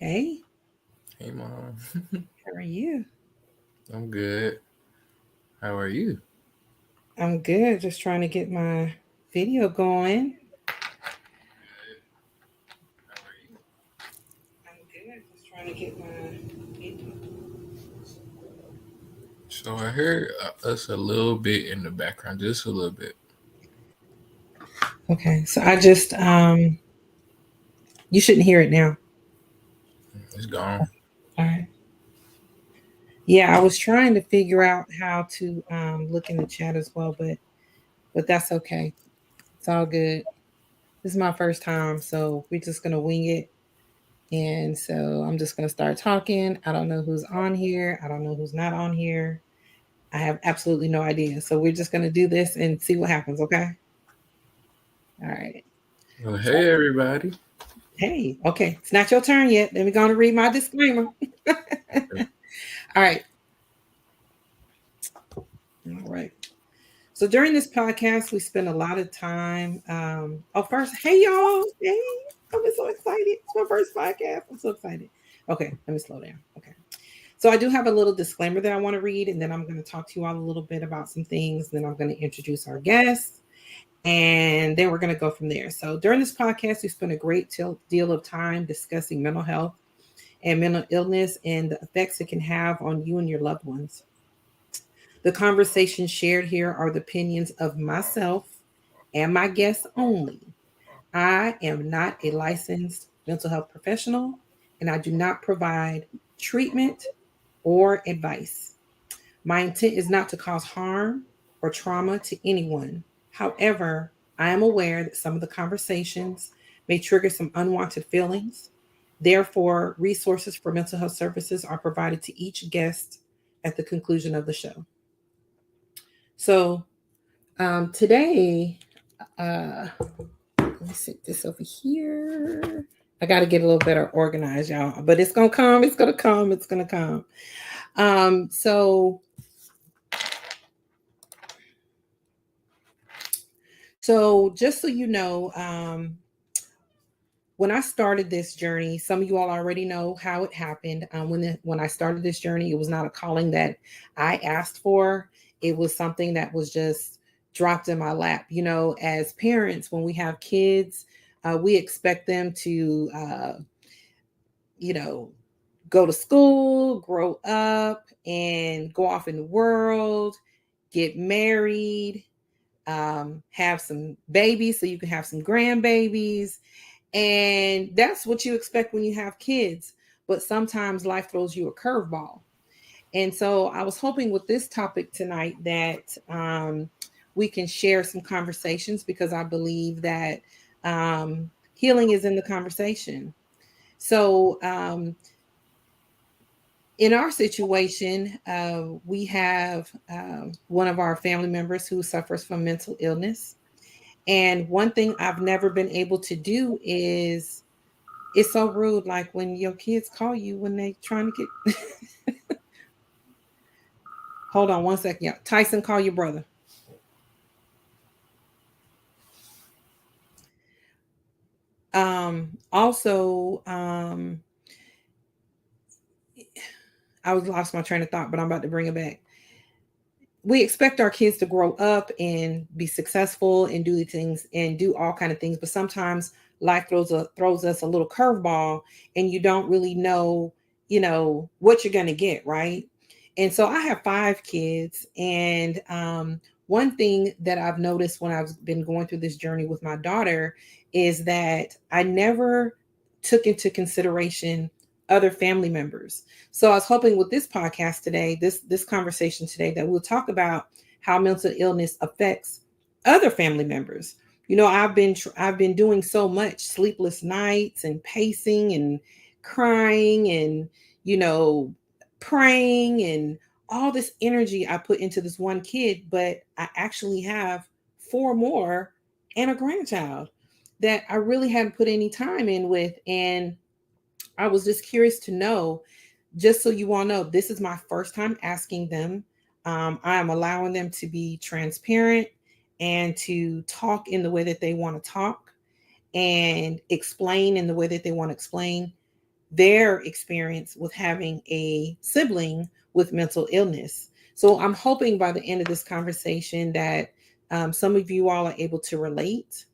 Hey, Hey mom, how are you? I'm good. How are you? I'm good. Just trying to get my video going. I'm good. Just trying to get my video. So I heard us a little bit in the background, just a little bit. Okay, so I just you shouldn't hear it now. It's gone. All right. Yeah, I was trying to figure out how to look in the chat as well, but that's okay. It's all good. This is my first time, so we're just gonna wing it. And so I'm just gonna start talking. I don't know who's on here. I don't know who's not on here. I have absolutely no idea. So we're just gonna do this and see what happens, okay? All right. Well, hey everybody. Hey, okay, it's not your turn yet. Let me go and read my disclaimer. All right. All right. So during this podcast, we spend a lot of time. First, hey y'all. Hey, I'm so excited. It's my first podcast. I'm so excited. Okay, let me slow down. Okay. So I do have a little disclaimer that I want to read, and then I'm going to talk to you all a little bit about some things. Then I'm going to introduce our guests, and then we're going to go from there. So during this podcast, we spend a great deal of time discussing mental health and mental illness and the effects it can have on you and your loved ones. The conversations shared here are the opinions of myself and my guests only. I am not a licensed mental health professional, and I do not provide treatment or advice. My intent is not to cause harm or trauma to anyone. However, I am aware that some of the conversations may trigger some unwanted feelings. Therefore, resources for mental health services are provided to each guest at the conclusion of the show. So, today, let me set this over here. I got to get a little better organized, y'all, but it's going to come. It's going to come. It's going to come. So, just so you know, when I started this journey, some of you all already know how it happened. When I started this journey, it was not a calling that I asked for. It was something that was just dropped in my lap. You know, as parents, when we have kids, we expect them to, you know, go to school, grow up, and go off in the world, get married, have some babies so you can have some grandbabies, and that's what you expect when you have kids. But sometimes life throws you a curveball. And so I was hoping with this topic tonight that we can share some conversations because I believe that healing is in the conversation. So, in our situation, we have one of our family members who suffers from mental illness. And one thing I've never been able to do is it's so rude. Like when your kids call you when they trying to get. Hold on one second. Yeah, Tyson, call your brother. Also, I was lost my train of thought, but I'm about to bring it back. We expect our kids to grow up and be successful and do things and do all kind of things, but sometimes life throws us a little curveball, and you don't really know, what you're gonna get, right? And so I have 5 kids, and one thing that I've noticed when I've been going through this journey with my daughter is that I never took into consideration other family members. So I was hoping with this podcast today, this conversation today, that we'll talk about how mental illness affects other family members. You know, I've been doing so much sleepless nights and pacing and crying and you know praying and all this energy I put into this one kid, but I actually have 4 more and a grandchild that I really hadn't put any time in with. And I was just curious to know, just so you all know, this is my first time asking them. I am allowing them to be transparent and to talk in the way that they want to talk and explain in the way that they want to explain. their experience with having a sibling with mental illness. So I'm hoping by the end of this conversation that some of you all are able to relate,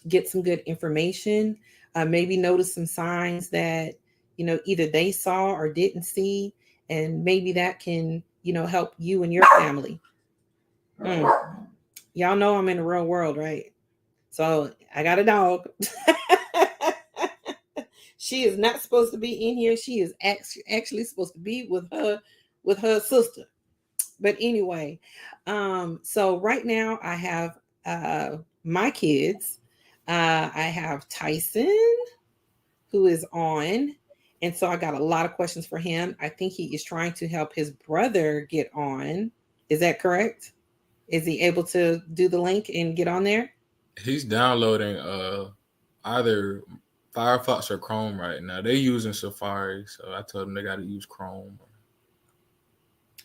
get some good information, maybe notice some signs that, either they saw or didn't see, and maybe that can, help you and your family. Y'all know I'm in the real world, right? So I got a dog. She is not supposed to be in here. She is actually supposed to be with her sister. But anyway, so right now I have my kids. I have Tyson, who is on. And so I got a lot of questions for him. I think he is trying to help his brother get on. Is that correct? Is he able to do the link and get on there? He's downloading either Firefox or Chrome right now. They're using Safari, so I told him they got to use Chrome.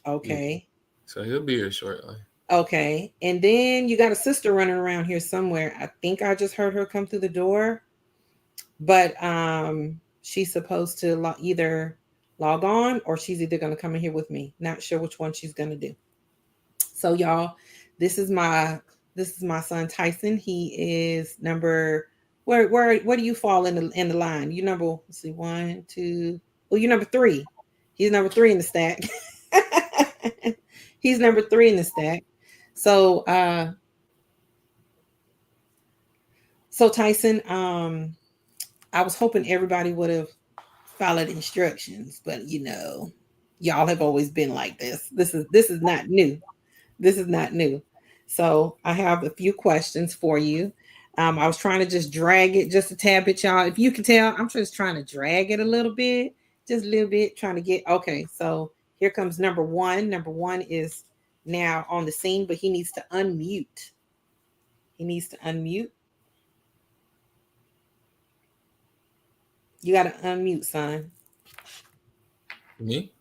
Okay. Yeah. So he'll be here shortly. Okay. And then you got a sister running around here somewhere. I think I just heard her come through the door. But she's supposed to either log on or she's either going to come in here with me. Not sure which one she's going to do. So y'all, this is my son Tyson. He is number where do you fall in the line? You number, let's see, 1, 2. Well, you're number 3. He's number 3 in the stack. He's number 3 in the stack. So Tyson, I was hoping everybody would have followed instructions, but y'all have always been like this. This is not new. This is not new. So I have a few questions for you. I was trying to just drag it just a tad bit, y'all. If you can tell, I'm just trying to drag it a little bit, just a little bit, trying to get, okay. So here comes number 1. Number 1 is now on the scene, but he needs to unmute. He needs to unmute. You got to unmute, son. Me?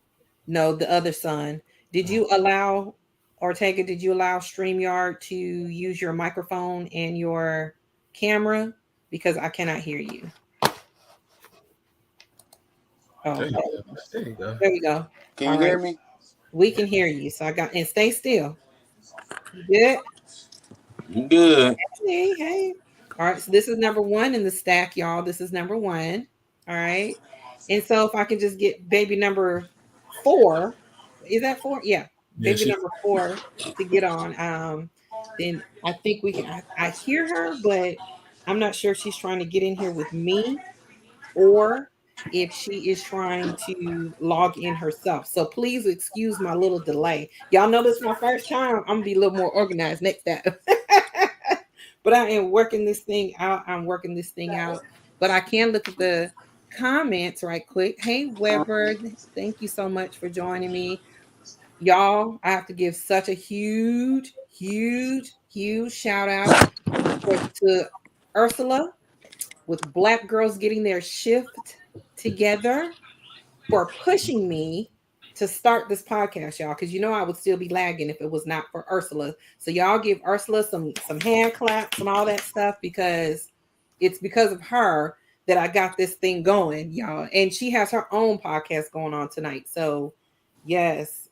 No, the other son. Did you allow, Ortega, did you allow StreamYard to use your microphone and your camera? Because I cannot hear you. Oh, there you go. There you go. Can you hear me? We can hear you. So and stay still. You good? You good. Hey. All right. So this is number 1 in the stack, y'all. This is number 1. All right. And so if I can just get baby number 4, is that 4? Yeah. Baby number 4 to get on. Then I think we can, I hear her, but I'm not sure if she's trying to get in here with me or if she is trying to log in herself. So please excuse my little delay. Y'all know this is my first time. I'm gonna be a little more organized next time. But I am working this thing out. But I can look at the comments right quick. Hey, Weber, thank you so much for joining me. Y'all, I have to give such a huge shout out to Ursula with Black Girls Getting Their Shift Together for pushing me to start this podcast, y'all, because I would still be lagging if it was not for Ursula. So y'all give Ursula some hand claps and all that stuff, because it's because of her that I got this thing going, y'all. And she has her own podcast going on tonight. So yes.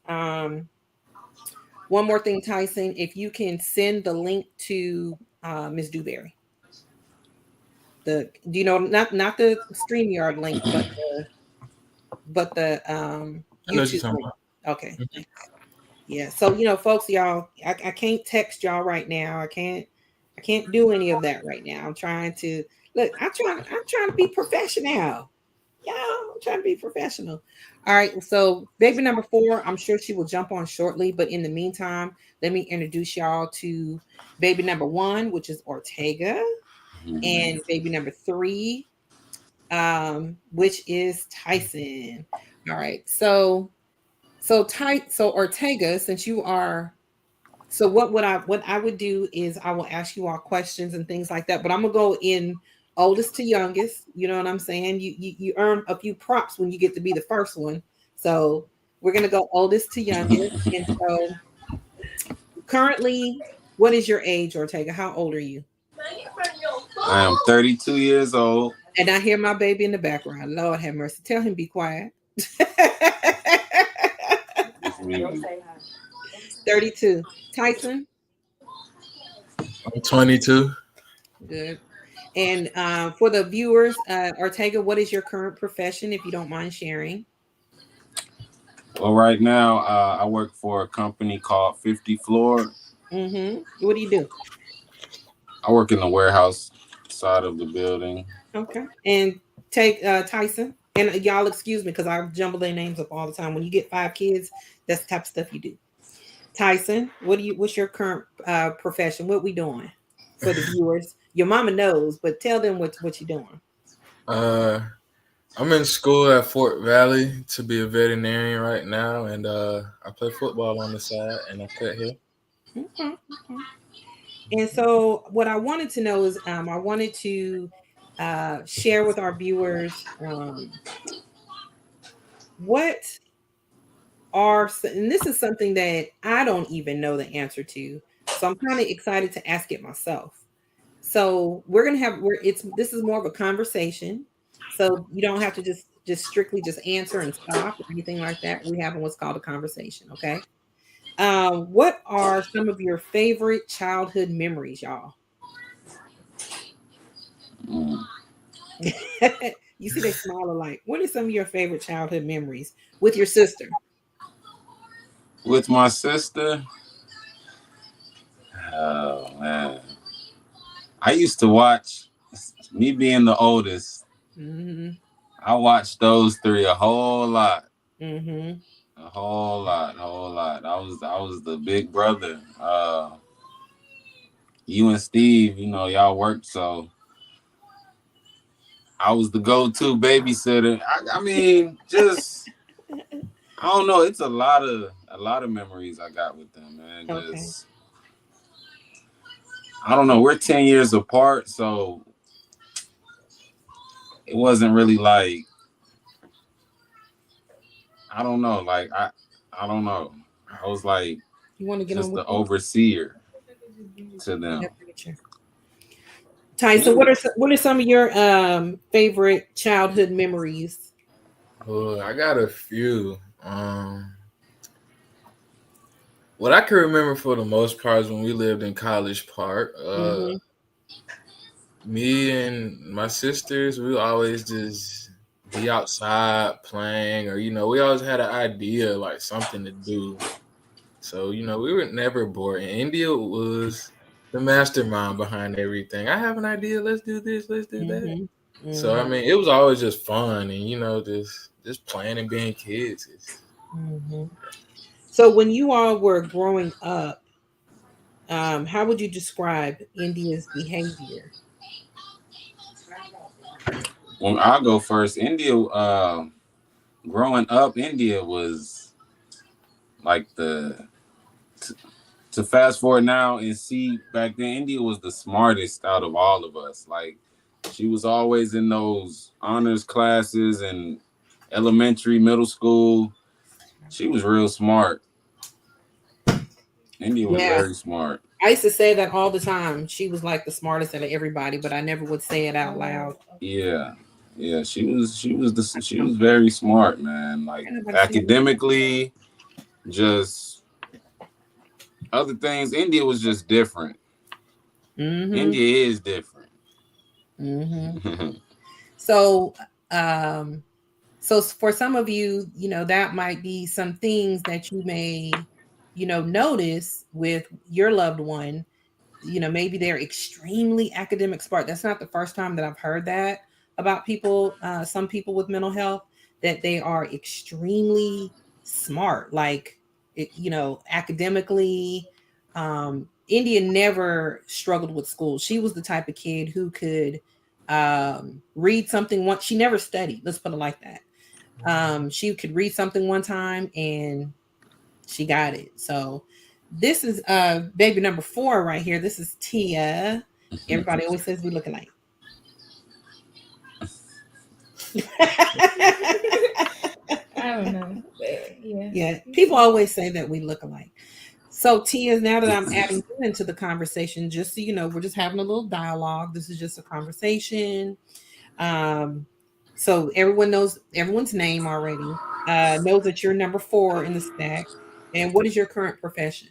One more thing, Tyson, if you can send the link to Ms. Dewberry. Not the StreamYard link, but the YouTube link. Okay. Mm-hmm. Yeah. So folks, y'all, I can't text y'all right now. I can't do any of that right now. I'm trying to be professional. Yeah, I'm trying to be professional. All right. So baby number 4, I'm sure she will jump on shortly. But in the meantime, let me introduce y'all to baby number 1, which is Ortega, and baby number 3, which is Tyson. All right. So Ortega, since you are, so what I would do is I will ask you all questions and things like that. But I'm gonna go in oldest to youngest. You know what I'm saying? You earn a few props when you get to be the first one. So we're gonna go oldest to youngest. And so currently, what is your age, Ortega? How old are you? I am 32 years old. And I hear my baby in the background. Lord have mercy. Tell him be quiet. 32. Tyson? I'm 22. Good. And for the viewers, Ortega, what is your current profession, if you don't mind sharing? Well, right now, I work for a company called 50 Floor. What do you do? I work in the warehouse side of the building. Okay. And take Tyson. And y'all excuse me because I jumble their names up all the time. When you get 5 kids, that's the type of stuff you do. Tyson, what's your current profession? What we doing for the viewers? Your mama knows, but tell them what you doing. I'm in school at Fort Valley to be a veterinarian right now, and I play football on the side, and I cut hair. Okay. And so what I wanted to know is I wanted to share with our viewers what are, and this is something that I don't even know the answer to. So I'm kind of excited to ask it myself. So we're gonna have this is more of a conversation. So you don't have to just strictly just answer and stop or anything like that. We have what's called a conversation. Okay. What are some of your favorite childhood memories, y'all? You see they smile alike. What are some of your favorite childhood memories with your sister? With my sister, oh man, I used to watch, me being the oldest, I watched those 3 a whole lot. A whole lot. I was the big brother. You and Steve, y'all worked, so I was the go-to babysitter. I mean, just I don't know. It's a lot of memories I got with them, man. Just I don't know. We're 10 years apart, so it wasn't really like, I don't know. Like I don't know. I was like, you want to get just on with the overseer to them. Tyson, what are some of your favorite childhood memories? Oh, I got a few. What I can remember for the most part is when we lived in College Park. Me and my sisters, we always just be outside playing, or we always had an idea, like something to do. So we were never bored. And India was the mastermind behind everything. I have an idea. Let's do this. Let's do that. So I mean, it was always just fun, and just playing and being kids. So when you all were growing up, how would you describe India's behavior? Well, I'll go first. India, growing up, India was like to fast forward now and see back then, India was the smartest out of all of us. Like, she was always in those honors classes and elementary, middle school. She was real smart. India was very smart. I used to say that all the time. She was like the smartest out of everybody, but I never would say it out loud. Yeah, she was very smart, man. Like academically, just other things. India was just different. India is different. So, so for some of you, that might be some things that you may, notice with your loved one. Maybe they're extremely academic smart. That's not the first time that I've heard that about people, some people with mental health, that they are extremely smart, like, academically. India never struggled with school. She was the type of kid who could read something once. She never studied. Let's put it like that. She could read something one time and she got it. So this is baby number 4 right here. This is Tia. Everybody always says we look alike. I don't know. But yeah. People always say that we look alike. So Tia, now that I'm adding you into the conversation, just so you know, we're just having a little dialogue. This is just a conversation. So everyone knows everyone's name already. Knows that you're number 4 in the stack. And what is your current profession?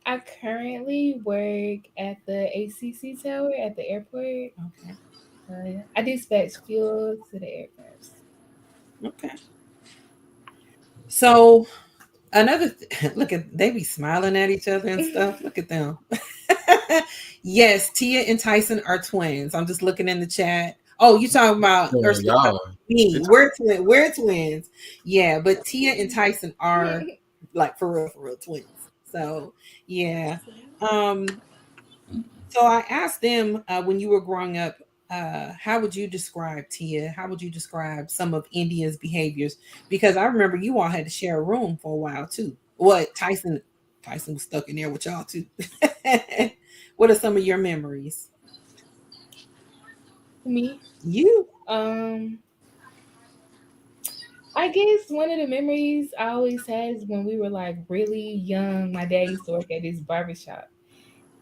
I currently work at the ACC Tower at the airport. Okay. I dispatch fuel to the aircrafts. Okay. So look at they be smiling at each other and stuff. Look at them. Yes, Tia and Tyson are twins. I'm just looking in the chat. Oh, you talking about Oh, y'all. me? We're twins. Yeah, but Tia and Tyson are like for real twins. So yeah. So I asked them when you were growing up, how would you describe Tia? How would you describe some of India's behaviors? Because I remember you all had to share a room for a while too. What Tyson was stuck in there with y'all too. What are some of your memories? Me? You? I guess one of the memories I always had is when we were like really young. My dad used to work at this barbershop.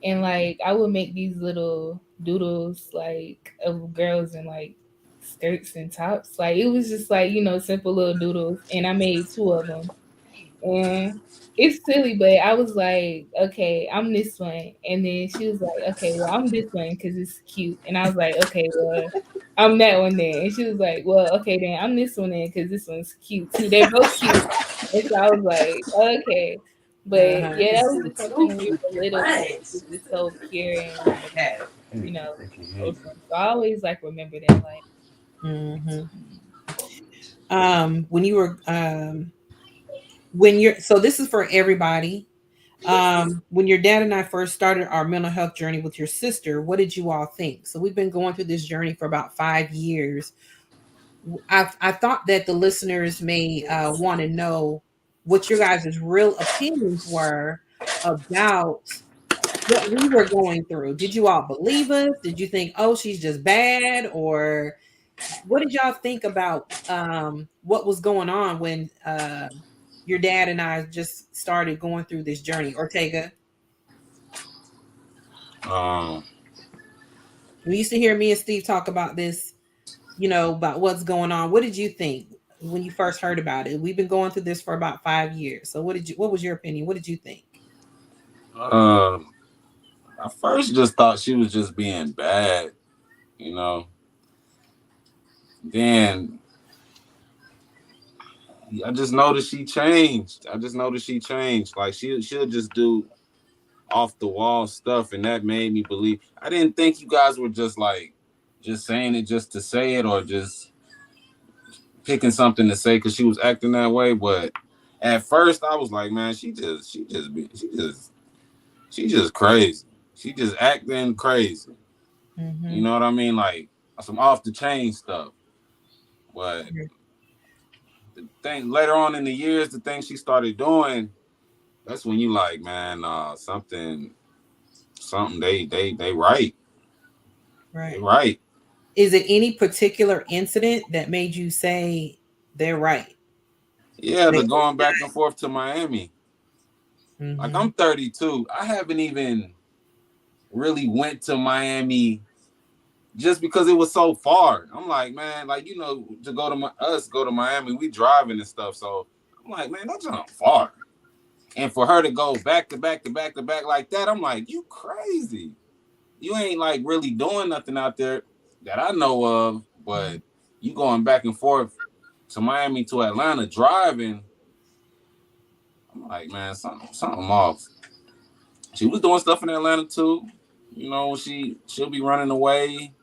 And like I would make these little doodles like of girls in like skirts and tops. Like it was just like, simple little doodles. And I made 2 of them. And it's silly, but I was like, okay, I'm this one. And then she was like, okay, well, I'm this one because it's cute. And I was like, okay, well, I'm that one then. And she was like, well, okay, then I'm this one then because this one's cute too. They're both cute. And so I was like, okay. But yeah, that was just something when we were little. Like, it was just so pure and like, wholesome. So I always like remember that. Like, when you were when you're so this is for everybody. When your dad and I first started our mental health journey with your sister, what did you all think? So we've been going through this journey for about 5 years. I thought that the listeners may want to know what your guys' real opinions were about what we were going through. Did you all believe us? Did you think, oh, she's just bad? Or what did y'all think about what was going on when your dad and I just started going through this journey? Ortega? We used to hear me and Steve talk about this, about what's going on. What did you think when you first heard about it? We've been going through this for about 5 years. So what was your opinion? What did you think? I first just thought she was just being bad, Then I just noticed she changed. Like she'll just do off the wall stuff, and that made me believe. I didn't think you guys were just saying it just to say it, or just picking something to say because she was acting that way. But at first, I was like, man, she just crazy. She just acting crazy. Mm-hmm. You know what I mean? Like some off the chain stuff. But the thing later on in the years, the thing she started doing, that's when you like, man, something they right. Right. They right. Is it any particular incident that made you say they're right? Yeah, the going back and forth to Miami. Mm-hmm. Like I'm 32. I haven't even really went to Miami just because it was so far. I'm like, man, like, to go to Miami, we driving and stuff. So I'm like, man, that's not far. And for her to go back to back to back to back like that, I'm like, you crazy. You ain't like really doing nothing out there that I know of, but you going back and forth to Miami to Atlanta driving. I'm like, man, something off. She was doing stuff in Atlanta too. She'll be running away.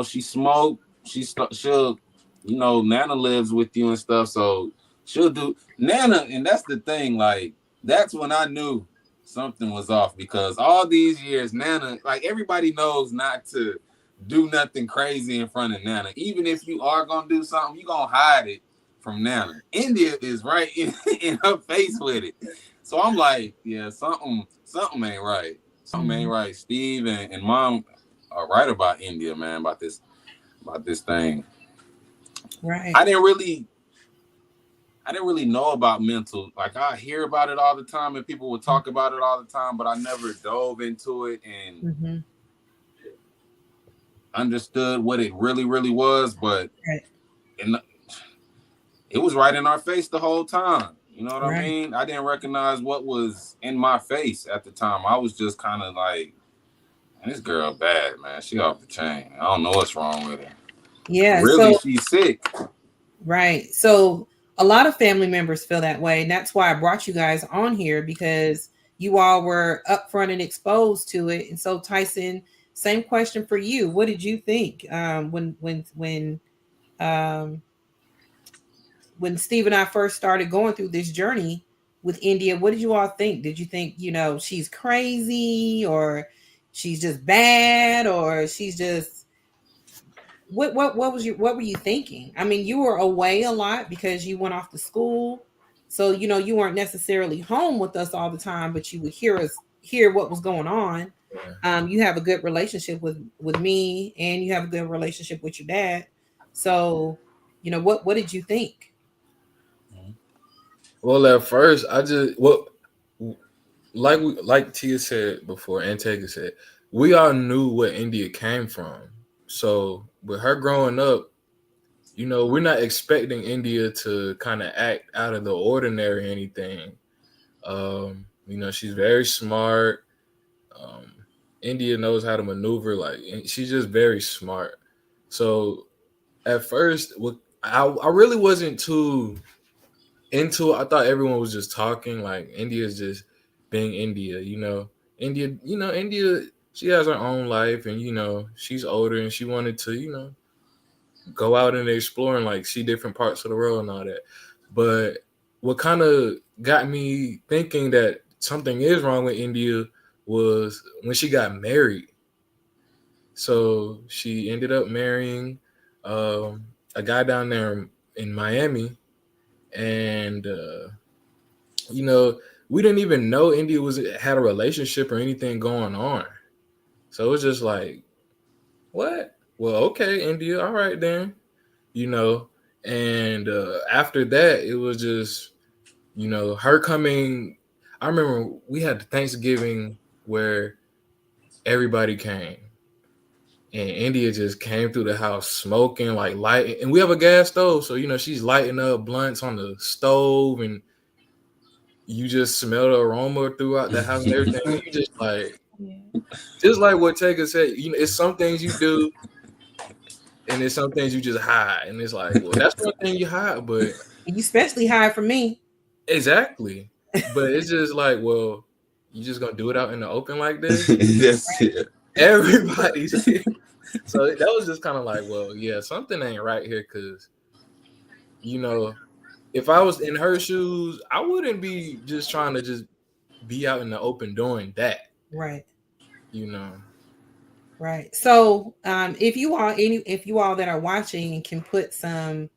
She smoked. She'll, Nana lives with you and stuff. So she'll do Nana. And that's the thing. Like, that's when I knew something was off, because all these years, Nana, like everybody knows not to do nothing crazy in front of Nana. Even if you are going to do something, you're going to hide it from Nana. India is right in her face with it. So I'm like, yeah, something ain't right. Something ain't right. Steve and Mom are right about India, man, about this thing. Right. I didn't really know about mental. Like, I hear about it all the time and people would talk about it all the time, but I never dove into it. And understood what it really was, but Right. It was right in our face the whole time. You know what Right. I mean? I didn't recognize what was in my face at the time. I was just kind of like, man, this girl bad, man. She off the chain. I don't know what's wrong with her. Yeah. Really, So she's sick. right. So a lot of family members feel that way. And that's why I brought you guys on here, because you all were upfront and exposed to it. And so, Tyson, same question for you. What did you think when Steve and I first started going through this journey with India? What did you all think? Did you think, she's crazy, or she's just bad, or she's just what were you thinking? I mean, you were away a lot because you went off to school. So, you weren't necessarily home with us all the time, but you would hear what was going on. You have a good relationship with me, and you have a good relationship with your dad. So, what did you think? Well, at first, like Tia said before, and Tega said, we all knew where India came from. So with her growing up, we're not expecting India to kind of act out of the ordinary or anything. She's very smart. India knows how to maneuver. Like, she's just very smart. So at first, I really wasn't too into it. I thought everyone was just talking, like India's just being India, India, she has her own life, and she's older and she wanted to, go out and explore and like see different parts of the world and all that. But what kind of got me thinking that something is wrong with India was when she got married. So she ended up marrying a guy down there in Miami. And we didn't even know India had a relationship or anything going on. So it was just like, what? Well, okay, India, all right then. And after that, it was just, her coming. I remember we had Thanksgiving where everybody came. And India just came through the house smoking, like lighting. And we have a gas stove. So, she's lighting up blunts on the stove, and you just smell the aroma throughout the house and everything. And you just like, just like what Tega said, it's some things you do and it's some things you just hide. And it's like, well, that's one thing you hide, but you especially hide from me. Exactly. But it's just like, well, you just gonna do it out in the open like this? That's it. Everybody's here. So that was just kind of like, well, yeah, something ain't right here, because if I was in her shoes, I wouldn't be just trying to just be out in the open doing that. Right. Right. So if you all that are watching can put some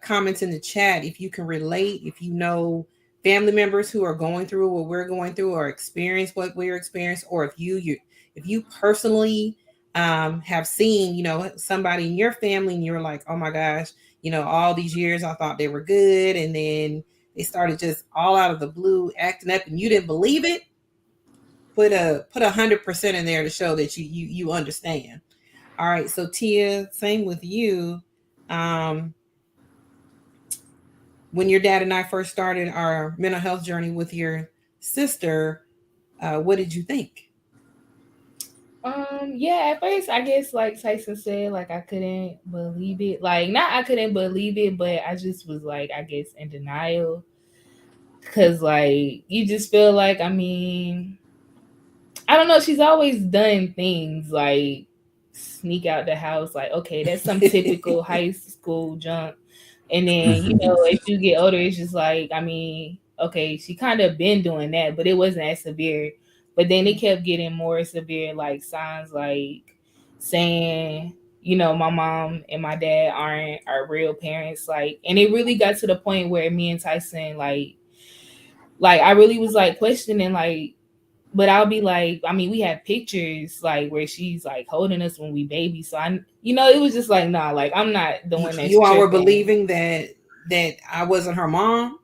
comments in the chat, if you can relate, if you know family members who are going through what we're going through or experience what we're experiencing, or if you personally have seen, somebody in your family and you're like, oh my gosh, all these years I thought they were good, and then they started just all out of the blue acting up and you didn't believe it, put 100% in there to show that you understand. All right. So Tia, same with you. When your dad and I first started our mental health journey with your sister, what did you think? Yeah, at first, I guess, like Tyson said, like, I couldn't believe it. Like, not I couldn't believe it, but I just was, like, I guess, in denial. Because, like, you just feel like, I mean, I don't know, she's always done things, like, sneak out the house. Like, okay, that's some typical high school junk. And then, as you get older, it's just like, I mean, okay, she kind of been doing that, but it wasn't as severe. But then it kept getting more severe, like signs like saying, my mom and my dad aren't our real parents. Like, and it really got to the point where me and Tyson, like I really was like questioning, like, but I'll be like, I mean, we have pictures like where she's like holding us when we baby. So it was just like, nah, like I'm not the one that's you all were tripping. believing that I wasn't her mom.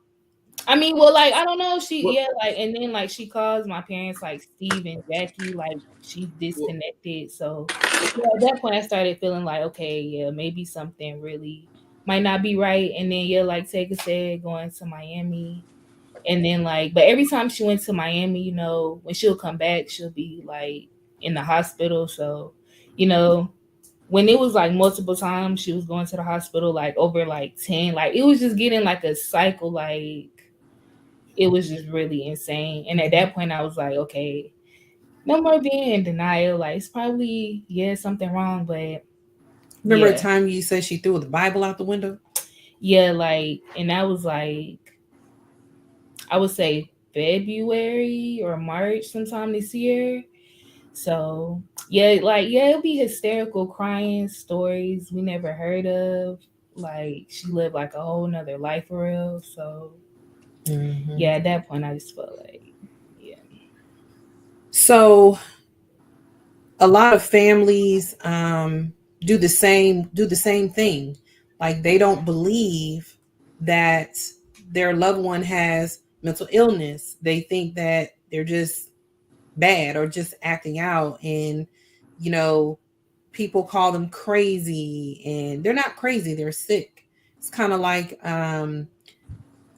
I mean, well, like, I don't know. Well, Like, and then like she calls my parents like Steve and Jackie, like she's well, disconnected. So yeah, at that point I started feeling like, okay, yeah, maybe something really might not be right. And then yeah, like Tega said, going to Miami. And then like, but every time she went to Miami, when she'll come back, she'll be like in the hospital. So, you know, when it was like multiple times she was going to the hospital, like over like 10, like it was just getting like a cycle, like it was just really insane. And at that point, I was like, okay, no more being in denial. Like, it's probably, yeah, something wrong. But Remember a yeah, time you said she threw the Bible out the window? yeah, like, and that was like, I would say February or March sometime this year. So, yeah, like, yeah, it'll be hysterical crying stories we never heard of. Like, she lived like a whole nother life for real. So, yeah, at that point, I just felt like, yeah. So a lot of families do the same thing. Like they don't believe that their loved one has mental illness. They think that they're just bad or just acting out, and you know people call them crazy, and they're not crazy, they're sick. It's kind of like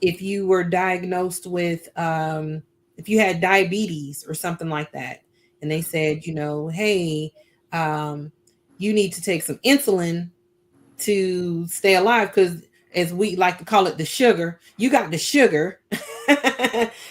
if you were diagnosed with if you had diabetes or something like that, and they said, hey, um, you need to take some insulin to stay alive, because as we like to call it, the sugar, you got the sugar.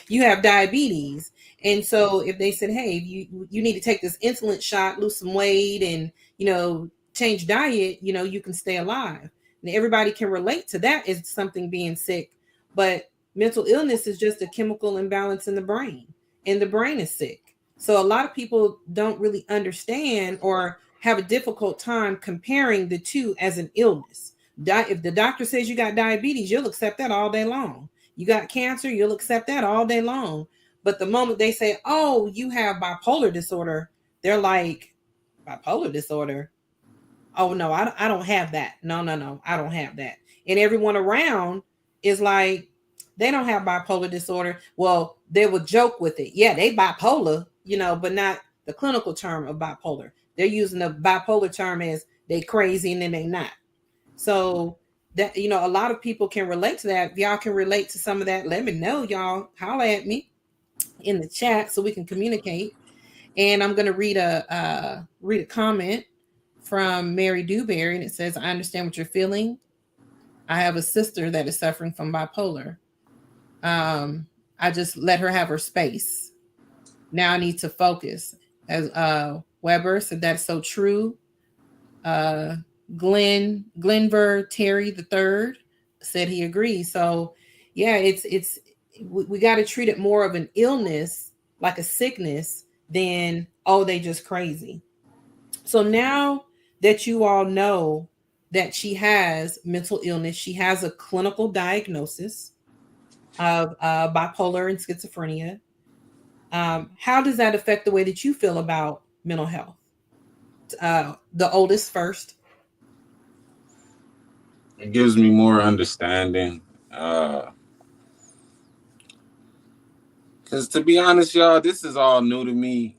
You have diabetes. And so if they said, hey, you need to take this insulin shot, lose some weight, and change diet, you can stay alive. And everybody can relate to that as something being sick. But mental illness is just a chemical imbalance in the brain, and the brain is sick. So a lot of people don't really understand or have a difficult time comparing the two as an illness. If the doctor says you got diabetes, you'll accept that all day long. You got cancer, you'll accept that all day long. But the moment they say, oh, you have bipolar disorder, they're like, bipolar disorder? Oh, no, I don't have that. No, I don't have that. And everyone around is like, they don't have bipolar disorder. Well, they would joke with it. Yeah, they bipolar, but not the clinical term of bipolar. They're using the bipolar term as they crazy and then they not. So that, a lot of people can relate to that. If y'all can relate to some of that, let me know, y'all. Holla at me in the chat so we can communicate. And I'm going to read a comment from Mary Dewberry, and it says, I understand what you're feeling. I have a sister that is suffering from bipolar. I just let her have her space. Now I need to focus. As Weber said, that's so true. Glenver Terry III said he agrees. So yeah, we got to treat it more of an illness, like a sickness, than, oh, they just crazy. So now that you all know that she has mental illness, she has a clinical diagnosis of bipolar and schizophrenia. How does that affect the way that you feel about mental health? The oldest first. It gives me more understanding. Because to be honest, y'all, this is all new to me.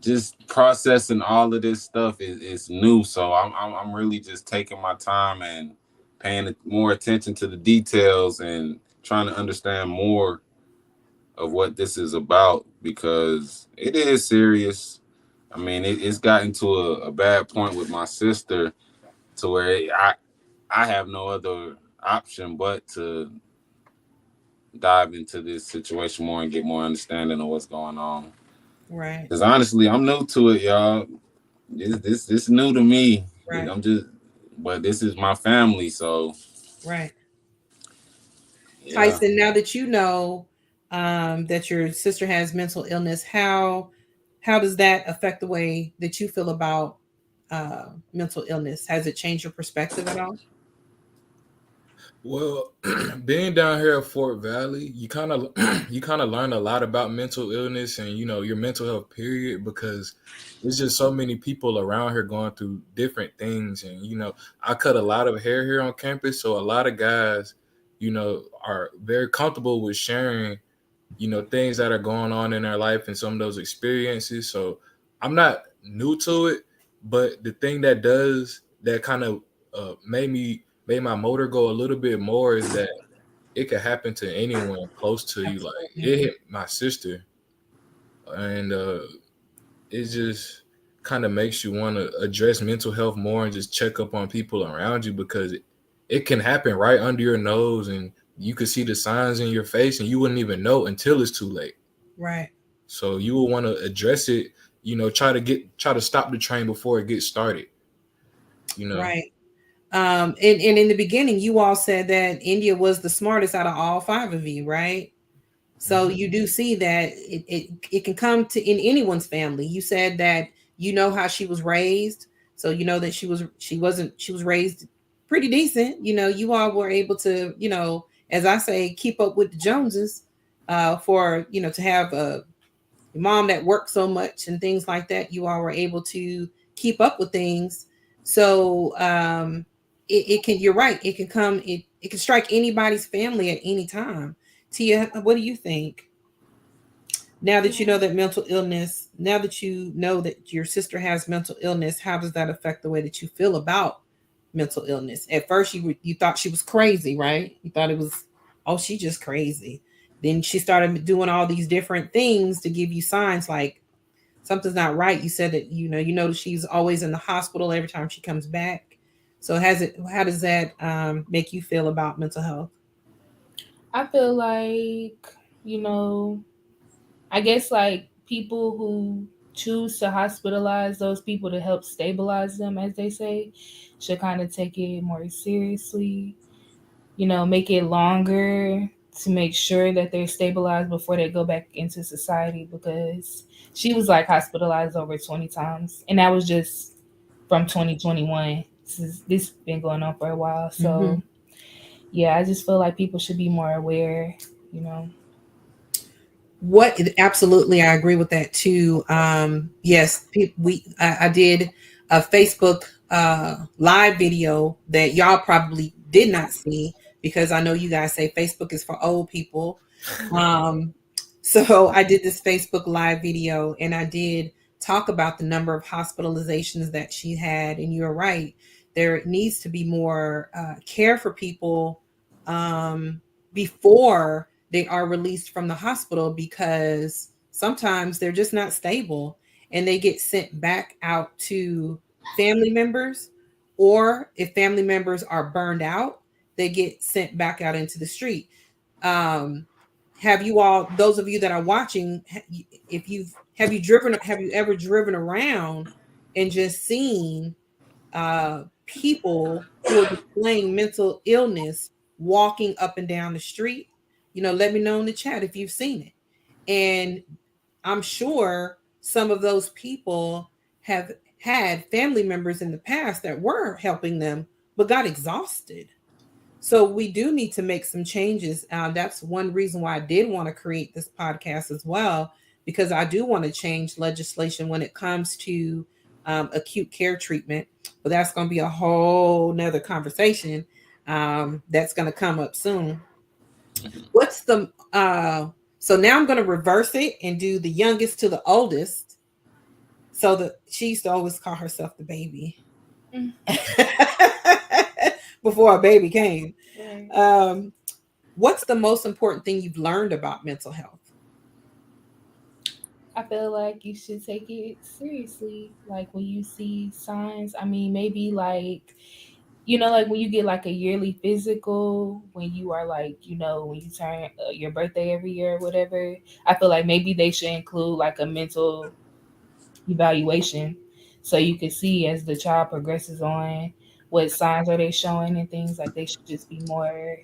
Just processing all of this stuff is new, so I'm really just taking my time and paying more attention to the details and trying to understand more of what this is about, because it is serious. I mean, it's gotten to a bad point with my sister to where I have no other option but to dive into this situation more and get more understanding of what's going on. Right. Because honestly, I'm new to it, y'all. This is new to me. Right. But this is my family, so right. Yeah. Tyson, now that you know that your sister has mental illness, how does that affect the way that you feel about mental illness? Has it changed your perspective at all? Well, being down here at Fort Valley, you kind of you kind of learn a lot about mental illness and your mental health period because there's just so many people around here going through different things and I cut a lot of hair here on campus, so a lot of guys are very comfortable with sharing things that are going on in their life and some of those experiences. So I'm not new to it, but the thing that kind of made my motor go a little bit more is that it could happen to anyone close to you. Like it hit my sister, and it just kind of makes you want to address mental health more and just check up on people around you because it can happen right under your nose and you could see the signs in your face and you wouldn't even know until it's too late. Right. So you will want to address it, try to stop the train before it gets started. Right. And in the beginning, you all said that India was the smartest out of all five of you, right? So you do see that it can come to in anyone's family. You said that how she was raised, so that she was raised pretty decent. You all were able to, as I say, keep up with the Joneses, for to have a mom that worked so much and things like that. You all were able to keep up with things. So it can. You're right. It can come. It can strike anybody's family at any time. Tia, what do you think? Now that you know that mental illness, now that you know that your sister has mental illness, how does that affect the way that you feel about mental illness? At first, you thought she was crazy, right? You thought it was, oh, she's just crazy. Then she started doing all these different things to give you signs like something's not right. You said that you know she's always in the hospital every time she comes back. So how does that make you feel about mental health? I feel like, I guess like people who choose to hospitalize those people to help stabilize them, as they say, should kind of take it more seriously, make it longer to make sure that they're stabilized before they go back into society because she was like hospitalized over 20 times and that was just from 2021. This been going on for a while. So yeah, I just feel like people should be more aware. What absolutely, I agree with that too. Yes, I did a Facebook live video that y'all probably did not see because I know you guys say Facebook is for old people. So I did this Facebook live video and I did talk about the number of hospitalizations that she had. And you're right, there needs to be more care for people before they are released from the hospital because sometimes they're just not stable and they get sent back out to family members, or if family members are burned out, they get sent back out into the street. Have you all, those of you that are watching, have you ever driven around and just seen people who are displaying mental illness walking up and down the street? Let me know in the chat if you've seen it. And I'm sure some of those people have had family members in the past that were helping them, but got exhausted. So we do need to make some changes. That's one reason why I did want to create this podcast as well, because I do want to change legislation when it comes to acute care treatment. But that's going to be a whole nother conversation that's going to come up soon. What's the so now I'm going to reverse it and do the youngest to the oldest. So that she used to always call herself the baby before a baby came. What's the most important thing you've learned about mental health? I feel like you should take it seriously. Like when you see signs, I mean, maybe like, like when you get like a yearly physical, when you are like, when you turn your birthday every year or whatever, I feel like maybe they should include like a mental evaluation so you can see as the child progresses on what signs are they showing and things like they should just be more,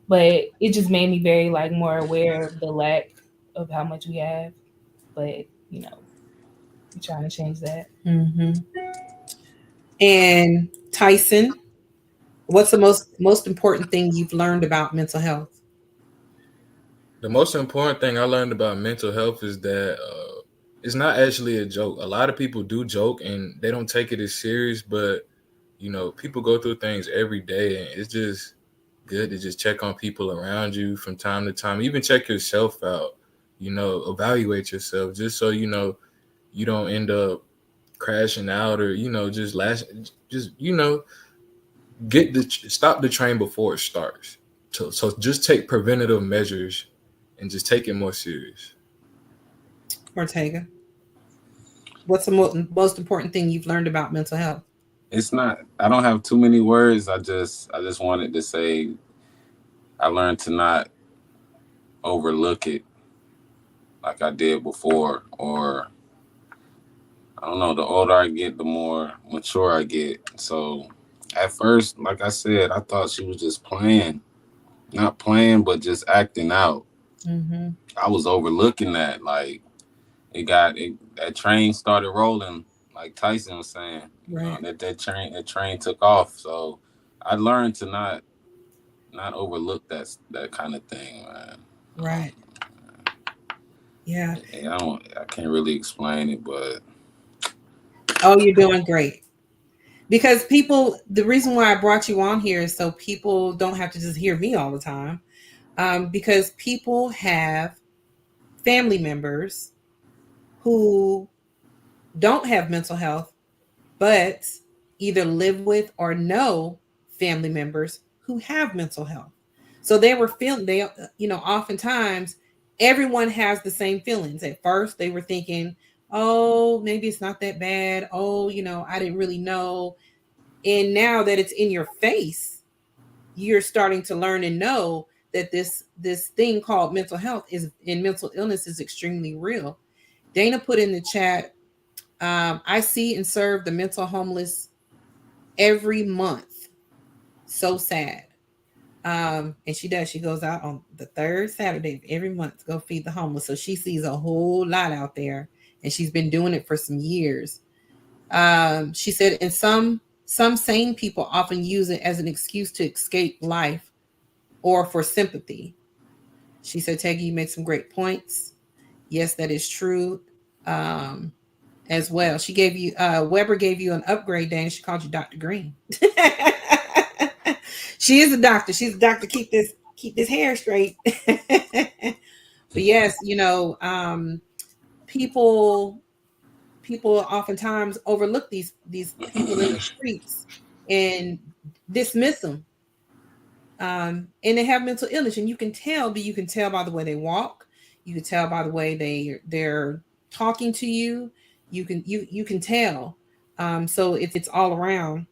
but it just made me very like more aware of the lack of how much we have. But we're trying to change that. And Tyson, What's the most important thing you've learned about mental health? The most important thing I learned about mental health is that it's not actually a joke. A lot of people do joke and they don't take it as serious, but people go through things every day, and it's just good to just check on people around you from time to time. Even check yourself out. Evaluate yourself, just so you don't end up crashing out, or stop the train before it starts. So just take preventative measures and just take it more serious. Ortega, what's the most important thing you've learned about mental health? It's not. I don't have too many words. I just wanted to say I learned to not overlook it like I did before, or I don't know. The older I get, the more mature I get. So at first, like I said, I thought she was just playing, not playing, but just acting out. Mm-hmm. I was overlooking that. Like that train started rolling, like Tyson was saying. Right. That train took off. So I learned to not overlook that kind of thing, man. Right. Yeah. I can't really explain it, but oh, you're doing great. Because the reason why I brought you on here is so people don't have to just hear me all the time. Because people have family members who don't have mental health, but either live with or know family members who have mental health. So oftentimes everyone has the same feelings. At first they were thinking, oh, maybe it's not that bad. Oh, I didn't really know. And now that it's in your face, you're starting to learn and know that this thing called mental health and mental illness is extremely real. Dana put in the chat, I see and serve the mental homeless every month. So sad. And she goes out on the third Saturday of every month to go feed the homeless. So she sees a whole lot out there, and she's been doing it for some years. She said, and some sane people often use it as an excuse to escape life or for sympathy. She said, Teggy, you make some great points. Yes, that is true. As well. She gave you, Weber gave you an upgrade, Dana. She called you Dr. Green. She is a doctor. She's a doctor. Keep this hair straight. But yes, people oftentimes overlook these people in the streets and dismiss them. And they have mental illness, and you can tell by the way they walk. You can tell by the way they're talking to you. You can tell. So it's all around.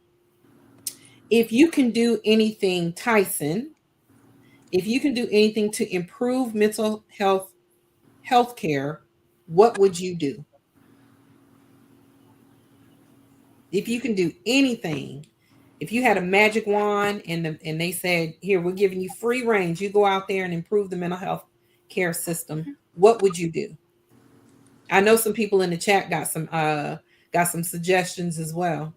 If you can do anything, Tyson, if you can do anything to improve mental health care, what would you do? If you can do anything, if you had a magic wand and they said, here, we're giving you free range, you go out there and improve the mental health care system, what would you do? I know some people in the chat got some suggestions as well.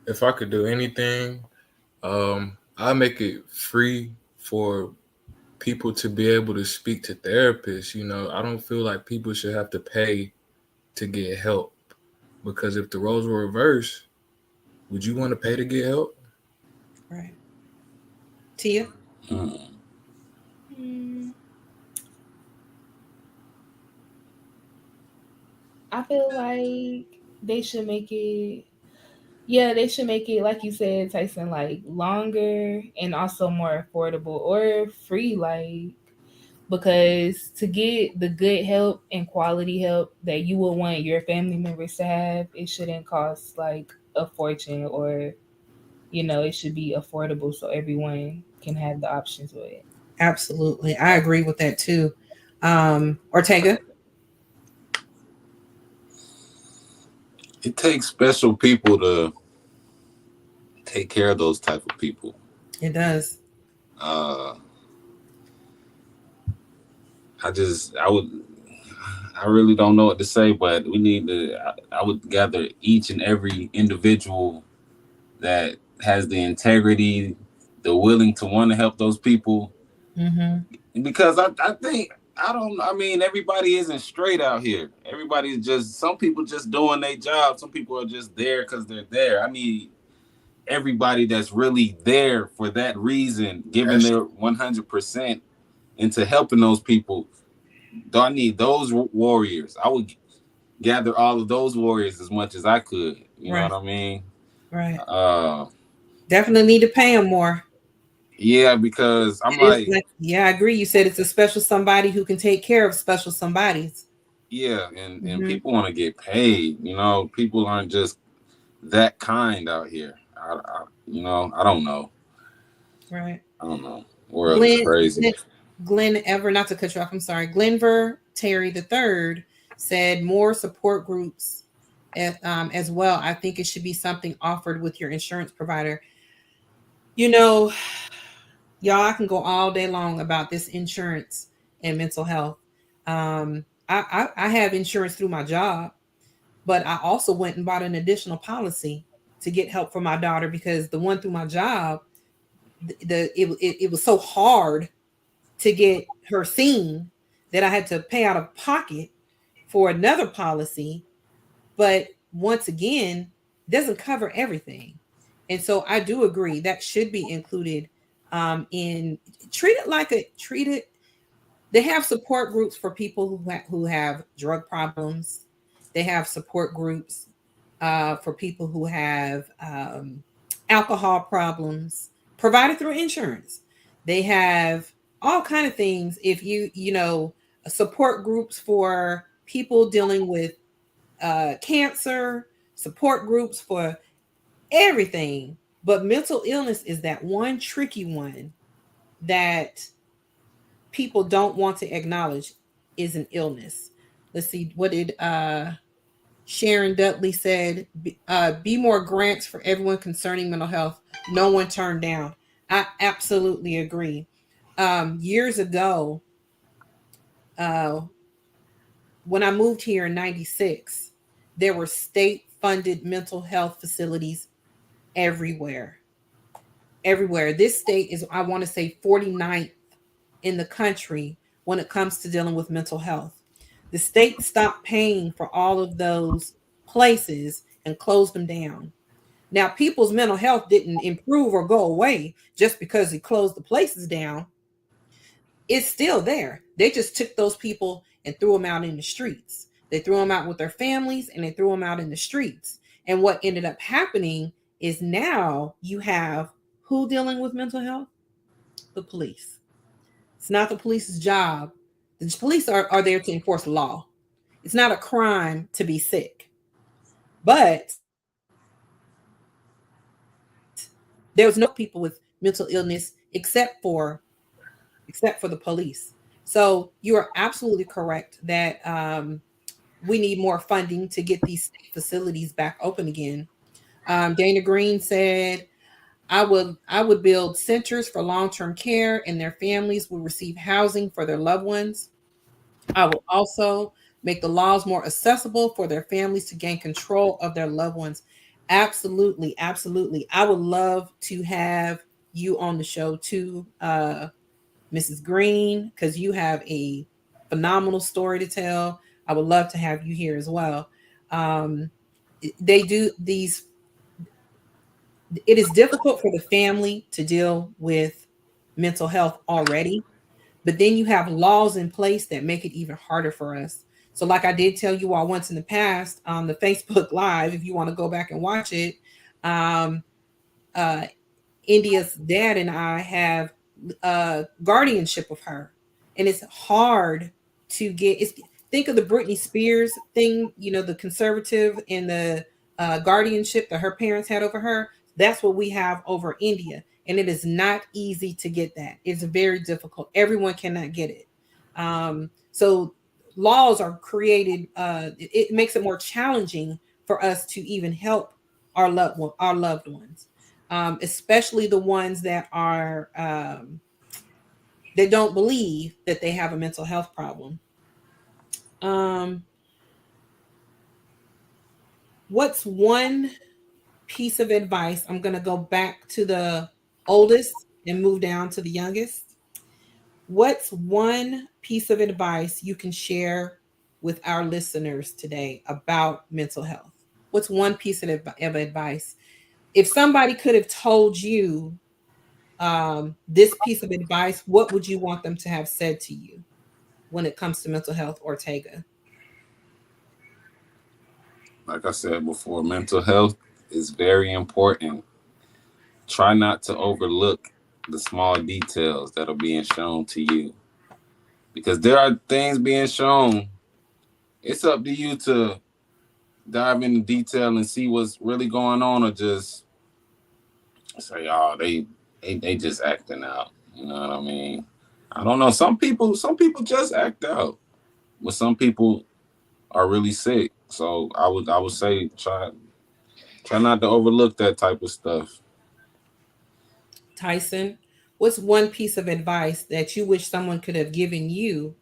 If I could do anything, I'd make it free for people to be able to speak to therapists. I don't feel like people should have to pay to get help, because if the roles were reversed, would you want to pay to get help? Right. Tia? I feel like they should make it, like you said, Tyson, like longer and also more affordable or free, like, because to get the good help and quality help that you would want your family members to have, it shouldn't cost like a fortune, or it should be affordable so everyone can have the options with it. Absolutely. I agree with that too. Ortega? It takes special people to take care of those type of people. It does. I really don't know what to say, but we need to, I would gather each and every individual that has the integrity, the willing to want to help those people. Because I think I mean, everybody isn't straight out here. Everybody's just, some people just doing their job. Some people are just there because they're there. I need everybody that's really there for that reason, giving their 100% into helping those people. I need those warriors. I would gather all of those warriors as much as I could. You know what I mean? Right. Definitely need to pay them more. Yeah, because I'm yeah, I agree. You said it's a special somebody who can take care of special somebodies. Yeah, and people want to get paid. You know, people aren't just that kind out here. I don't know. Right. I don't know. World is crazy. Glenn Ever, not to cut you off, I'm sorry. Glenver Terry III said more support groups as well. I think it should be something offered with your insurance provider. You know, y'all, I can go all day long about this insurance and mental health. I have insurance through my job, but I also went and bought an additional policy to get help for my daughter because the one through my job, it was so hard to get her seen that I had to pay out of pocket for another policy. But once again, it doesn't cover everything. And so I do agree that should be included in they have support groups for people who have drug problems. They have support groups for people who have alcohol problems provided through insurance. They have all kind of things. If you know, support groups for people dealing with cancer, support groups for everything. But mental illness is that one tricky one that people don't want to acknowledge is an illness. Let's see, what did Sharon Dudley said? Be more grants for everyone concerning mental health. No one turned down. I absolutely agree. Years ago, when I moved here in 96, there were state-funded mental health facilities everywhere. This state is, I want to say, 49th in the country when it comes to dealing with mental health. The state stopped paying for all of those places and closed them down. Now, people's mental health didn't improve or go away just because they closed the places down. It's still there. They just took those people and threw them out in the streets. They threw them out with their families and they threw them out in the streets. And what ended up happening is now you have who dealing with mental health? The police. It's not the police's job. The police are there to enforce law. It's not a crime to be sick. But there's no people with mental illness except for the police. So you are absolutely correct that we need more funding to get these facilities back open again. Dana Green said, I would build centers for long-term care and their families will receive housing for their loved ones. I will also make the laws more accessible for their families to gain control of their loved ones. Absolutely. Absolutely. I would love to have you on the show too, Mrs. Green, because you have a phenomenal story to tell. I would love to have you here as well. They do these. It is difficult for the family to deal with mental health already, but then you have laws in place that make it even harder for us. So like I did tell you all once in the past on the Facebook Live, if you want to go back and watch it, India's dad and I have guardianship of her. And it's hard to get, think of the Britney Spears thing, you know, the conservative and the guardianship that her parents had over her. That's what we have over India. And it is not easy to get that. It's very difficult. Everyone cannot get it. So laws are created. It makes it more challenging for us to even help our loved ones, especially the ones that are that don't believe that they have a mental health problem. What's one piece of advice? I'm going to go back to the oldest and move down to the youngest. What's one piece of advice you can share with our listeners today about mental health? What's one piece of advice? If somebody could have told you this piece of advice, what would you want them to have said to you when it comes to mental health, Ortega? Like I said before, mental health is very important. Try not to overlook the small details that are being shown to you, because there are things being shown. It's up to you to dive into detail and see what's really going on, or just say, "Oh, they just acting out." You know what I mean? I don't know. Some people just act out, but some people are really sick. So I would say try not to overlook that type of stuff. Tyson, what's one piece of advice that you wish someone could have given you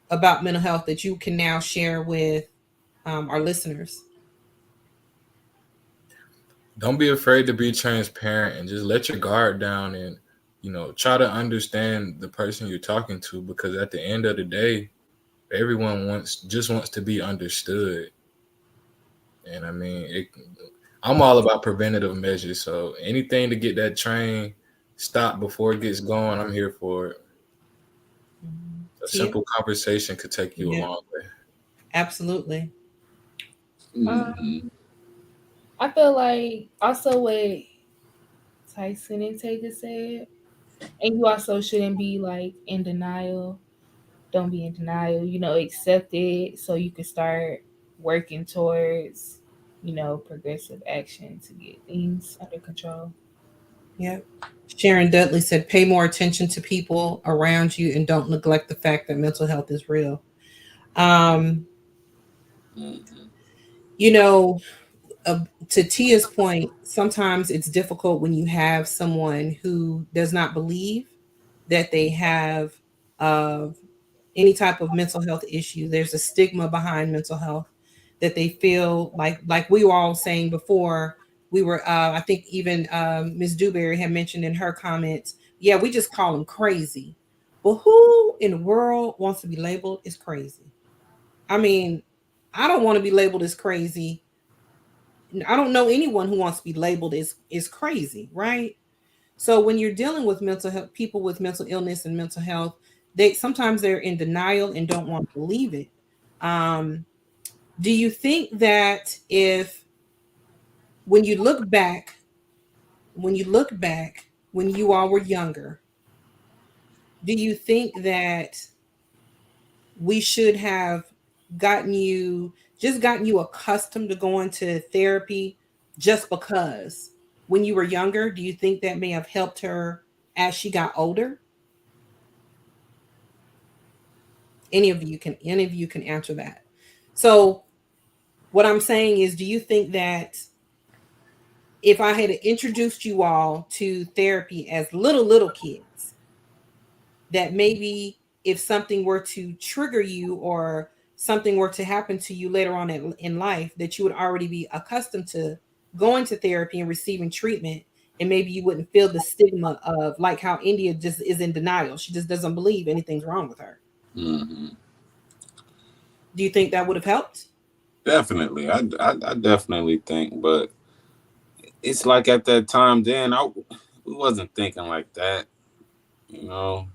about mental health that you can now share with our listeners? Don't be afraid to be transparent and just let your guard down, and try to understand the person you're talking to, because at the end of the day, everyone wants to be understood. And I mean, I'm all about preventative measures, so anything to get that train stopped before it gets going, I'm here for it. A Tia? simple conversation could take you a Yeah, long way. absolutely. Mhm. Um, I feel like also what Tyson and Taylor said, and you also shouldn't be like in denial. Don't be in denial. Accept it so you can start working towards, progressive action to get things under control. Yeah. Sharon Dudley said, pay more attention to people around you and don't neglect the fact that mental health is real. Um, Mhm. you know, to Tia's point, sometimes it's difficult when you have someone who does not believe that they have uh, any type of mental health issue. There's a stigma behind mental health that they feel like we were all saying before. We were, I think, even Ms. Dewberry had mentioned in her comments. Yeah, we just call them crazy. But who in the world wants to be labeled as crazy? I mean, I don't want to be labeled as crazy. I don't know anyone who wants to be labeled as crazy, right? So when you're dealing with mental health, people with mental illness and mental health, they sometimes they're in denial and don't want to believe it. Um, do you think that if when you look back, when you all were younger, do you think that we should have gotten you gotten you accustomed to going to therapy just because when you were younger? Do you think that may have helped her as she got older? Any of you can answer that. So what I'm saying is, do you think that if I had introduced you all to therapy as little kids, that maybe if something were to trigger you or something were to happen to you later on in life, that you would already be accustomed to going to therapy and receiving treatment, and maybe you wouldn't feel the stigma of like how India just is in denial. She just doesn't believe anything's wrong with her. Mhm. Do you think that would have helped? Definitely, I definitely think, but it's like at that time then we wasn't thinking like that, you know.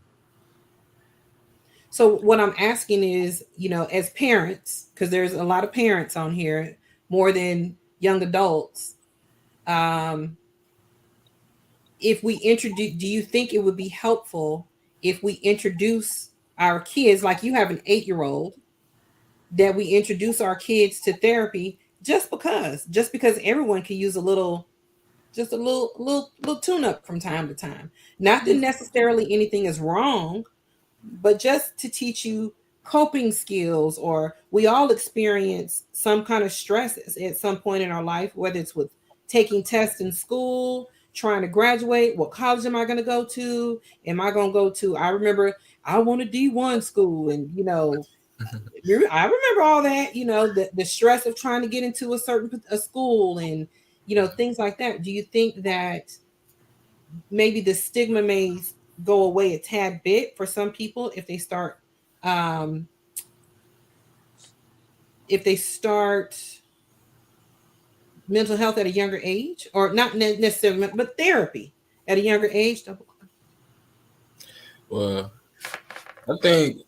So what I'm asking is, as parents, because there's a lot of parents on here more than young adults. Um, if we introduce, do you think it would be helpful if we introduce our kids, like you have an 8-year-old, that we introduce our kids to therapy just because everyone can use just a little tune up from time to time. Not that necessarily anything is wrong, but just to teach you coping skills, or we all experience some kind of stress at some point in our life, whether it's with taking tests in school, trying to graduate, what college am I going to go to? Am I going to go to, I remember I want a D1 school, and I remember all that, the stress of trying to get into a certain a school, and things like that. Do you think that maybe the stigma may go away a tad bit for some people um, if they start mental health at a younger age, or not necessarily, but therapy at a younger age? Well, I think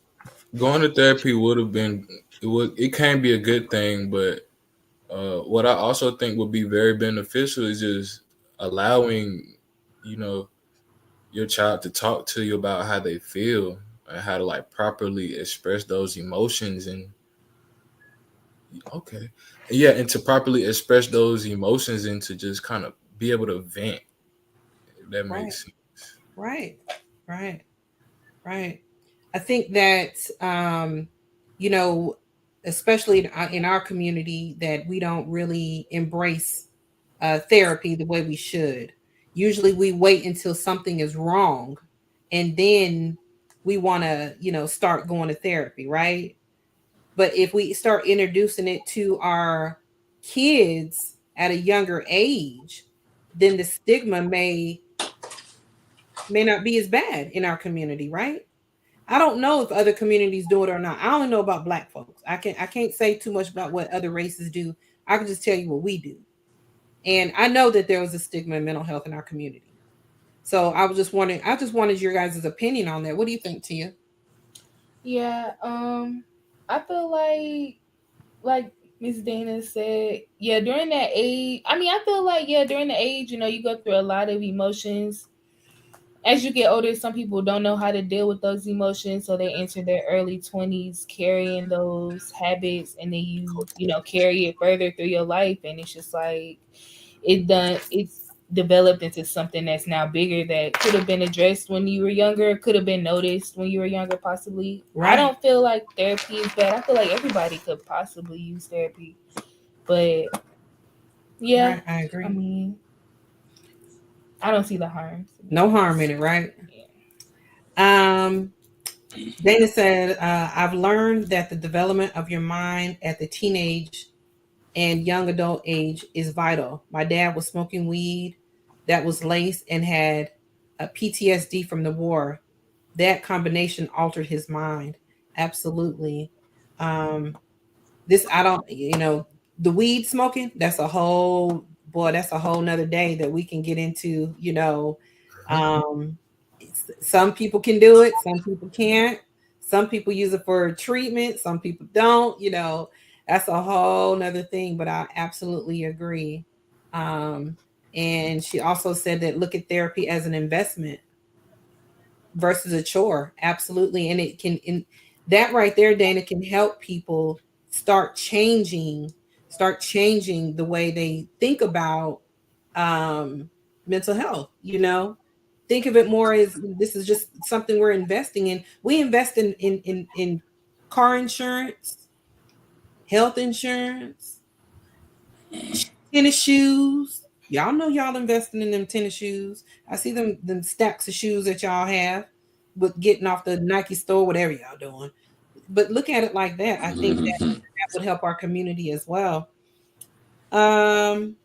going to therapy would have been it can be a good thing, but what I also think would be very beneficial is just allowing, you know, your child to talk to you about how they feel and how to like properly express those emotions. And okay, yeah, and to properly express those emotions and to just kind of be able to vent, if that Right, makes sense. right, right, right. I think that you know, especially in our community, that we don't really embrace therapy the way we should. Usually, we wait until something is wrong, and then we want to, start going to therapy, right? But if we start introducing it to our kids at a younger age, then the stigma may not be as bad in our community, right? I don't know if other communities do it or not. I only know about Black folks. I can't say too much about what other races do. I can just tell you what we do. And I know that there was a stigma in mental health in our community. So I was just wondering, I just wanted your guys' opinion on that. What do you think, Tia? Yeah, I feel like Miss Dana said, yeah, during that age, I mean, I feel like, yeah, during the age, you go through a lot of emotions. As you get older, some people don't know how to deal with those emotions, so they enter their early 20s carrying those habits, and then carry it further through your life, and it's just like it's developed into something that's now bigger that could have been addressed when you were younger, could have been noticed when you were younger, possibly. I Right. don't feel like therapy is bad. I feel like everybody could possibly use therapy, but yeah, Right. I I agree. mean, I don't see the harm, to be No harm in honest. it, right? Yeah. Um, Dana said, I've learned that the development of your mind at the teenage and young adult age is vital. My dad was smoking weed that was laced and had a PTSD from the war. That combination altered his mind. Absolutely. Um, this I don't, the weed smoking, that's a whole nother day that we can get into. Um, some people can do it, some people can't. Some people use it for treatment, some people don't. That's a whole nother thing, but I absolutely agree. Um, and she also said that look at therapy as an investment versus a chore. Absolutely. And that right there, Dana, can help people start changing the way they think about um, mental health. Think of it more as this is just something we're investing in. We invest in car insurance, health insurance, tennis shoes. Y'all know y'all investing in them tennis shoes. I see them stacks of shoes that y'all have, but getting off the Nike store, whatever y'all doing. But look at it like that. I think that would help our community as well. Um,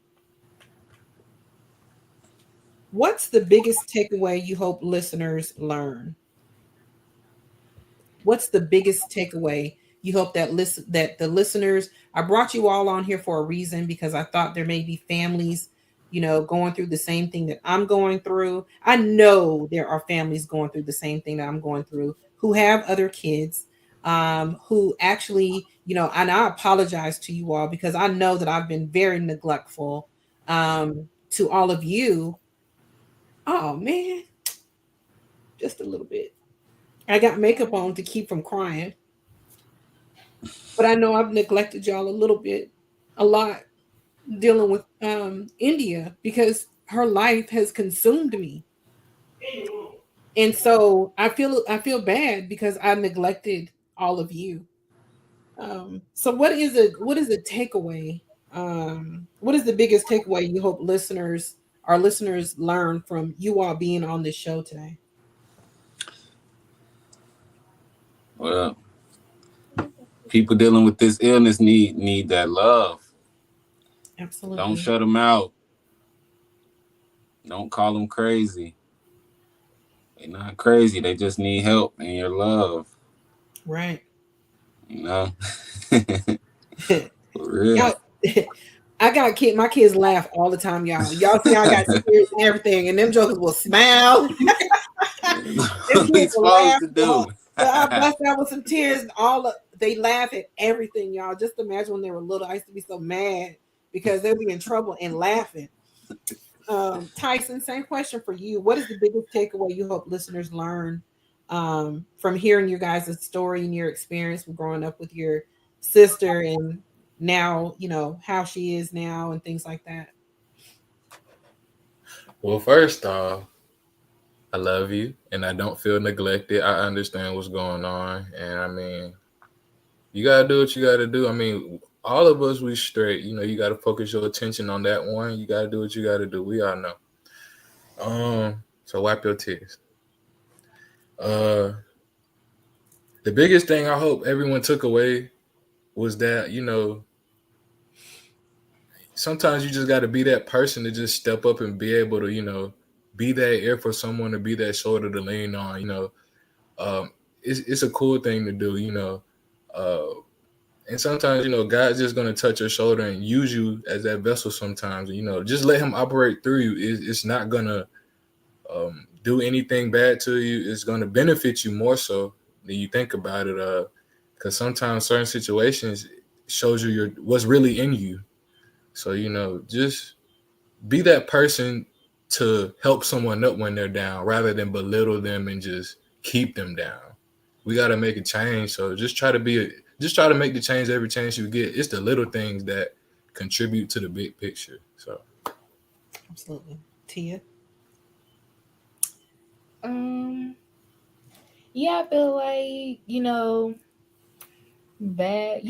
what's the biggest takeaway you hope listeners learn? What's the biggest takeaway you hope that the listeners? I brought you all on here for a reason because I thought there may be families, going through the same thing that I'm going through. I know there are families going through the same thing that I'm going through who have other kids, who actually, and I apologize to you all because I know that I've been very neglectful, to all of you. Oh man, just a little bit. I got makeup on to keep from crying. But I know I've neglected y'all a little bit, a lot, dealing with India because her life has consumed me. And so I feel bad because I neglected all of you. So what is a takeaway? What is the biggest takeaway you hope our listeners learn from you all being on this show today? Well, people dealing with this illness need that love. Don't Absolutely. shut them out. Don't call them crazy. They're not crazy. They just need help and your love. Right. You know? For real. Y'all, I got my kids laugh all the time, y'all. Y'all see I got tears and everything, and them jokers will smile. What we supposed to do? I bust out with some tears. They laugh at everything, y'all. Just imagine when they were little. I used to be so mad because they'd be in trouble and laughing. Tyson, same question for you. What is the biggest takeaway you hope listeners learn from hearing your guys' story and your experience with growing up with your sister and now, how she is now and things like that? Well, first off, I love you and I don't feel neglected. I understand what's going on. And I mean, you got to do what you got to do. I mean, all of us, we straight. You got to focus your attention on that one. You got to do what you got to do. We all know. So wipe your tears. The biggest thing I hope everyone took away was that, sometimes you just got to be that person to just step up and be able to, be that ear for someone, to be that shoulder to lean on. It's a cool thing to do, and sometimes, God's just going to touch your shoulder and use you as that vessel sometimes. Just let him operate through you. It's not going to do anything bad to you. It's going to benefit you more so than you think about it. Because sometimes certain situations shows you what's really in you. So, just be that person to help someone up when they're down rather than belittle them and just keep them down. We got to make a change. So just try to make the change every chance you get. It's the little things that contribute to the big picture. So absolutely. Tia? Yeah, I feel like, bad.